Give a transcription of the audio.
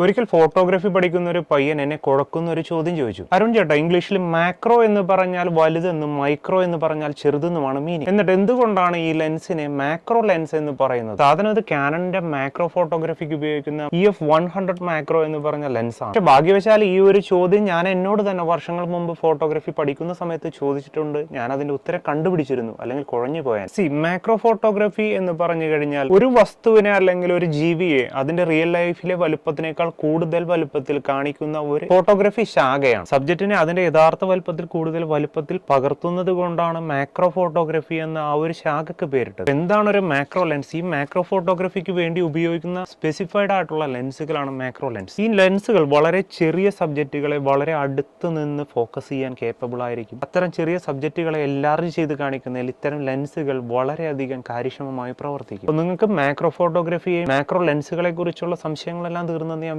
ഒരിക്കൽ ഫോട്ടോഗ്രാഫി പഠിക്കുന്ന ഒരു പയ്യൻ എന്നെ കുഴക്കുന്ന ഒരു ചോദ്യം ചോദിച്ചു. അരുൺ ചേട്ടാ, ഇംഗ്ലീഷിൽ മാക്രോ എന്ന് പറഞ്ഞാൽ വലുതെന്നും മൈക്രോ എന്ന് പറഞ്ഞാൽ ചെറുതെന്നുമാണ് മീനിങ്. എന്നിട്ട് എന്തുകൊണ്ടാണ് ഈ ലെൻസിനെ മാക്രോ ലെൻസ് എന്ന് പറയുന്നത്? സാധാരണ ഇത് കാനണിന്റെ മാക്രോ ഫോട്ടോഗ്രാഫിക്ക് ഉപയോഗിക്കുന്ന EF-100 മാക്രോ എന്ന് പറഞ്ഞ ലെൻസാണ്. പക്ഷെ ഭാഗ്യവശാൽ ഈ ഒരു ചോദ്യം ഞാൻ എന്നോട് തന്നെ വർഷങ്ങൾ മുമ്പ് ഫോട്ടോഗ്രാഫി പഠിക്കുന്ന സമയത്ത് ചോദിച്ചിട്ടുണ്ട്. ഞാൻ അതിന്റെ ഉത്തരം കണ്ടുപിടിച്ചിരുന്നു, അല്ലെങ്കിൽ കുഴഞ്ഞു പോയാൽ. മാക്രോ ഫോട്ടോഗ്രാഫി എന്ന് പറഞ്ഞു കഴിഞ്ഞാൽ ഒരു വസ്തുവിനെ അല്ലെങ്കിൽ ഒരു ജീവിയെ അതിന്റെ റിയൽ ലൈഫിലെ വലുപ്പത്തിനേക്കാൾ കൂടുതൽ വലുപ്പത്തിൽ കാണിക്കുന്ന ഒരു ഫോട്ടോഗ്രാഫി ശാഖയാണ്. സബ്ജക്റ്റിനെ അതിന്റെ യഥാർത്ഥ വലുപ്പത്തിൽ കൂടുതൽ വലുപ്പത്തിൽ പകർത്തുന്നത് കൊണ്ടാണ് മാക്രോ ഫോട്ടോഗ്രാഫി എന്ന ആ ഒരു ശാഖക്ക് പേരിട്ടത്. എന്താണ് ഒരു മാക്രോ ലെൻസ്? ഈ മാക്രോ ഫോട്ടോഗ്രാഫിക്ക് വേണ്ടി ഉപയോഗിക്കുന്ന സ്പെസിഫൈഡ് ആയിട്ടുള്ള ലെൻസുകളാണ് മാക്രോ ലെൻസ്. ഈ ലെൻസുകൾ വളരെ ചെറിയ സബ്ജക്റ്റുകളെ വളരെ അടുത്ത് നിന്ന് ഫോക്കസ് ചെയ്യാൻ കേപ്പബിൾ ആയിരിക്കും. അത്തരം ചെറിയ സബ്ജക്റ്റുകളെ എൻലാർജ് ചെയ്ത് കാണിക്കുന്നതിൽ ഇത്തരം ലെൻസുകൾ വളരെയധികം കാര്യക്ഷമമായി പ്രവർത്തിക്കും. നിങ്ങൾക്ക് മാക്രോ ഫോട്ടോഗ്രാഫി, മാക്രോ ലെൻസുകളെ കുറിച്ചുള്ള സംശയങ്ങളെല്ലാം തീർന്നെന്ന് ഞാൻ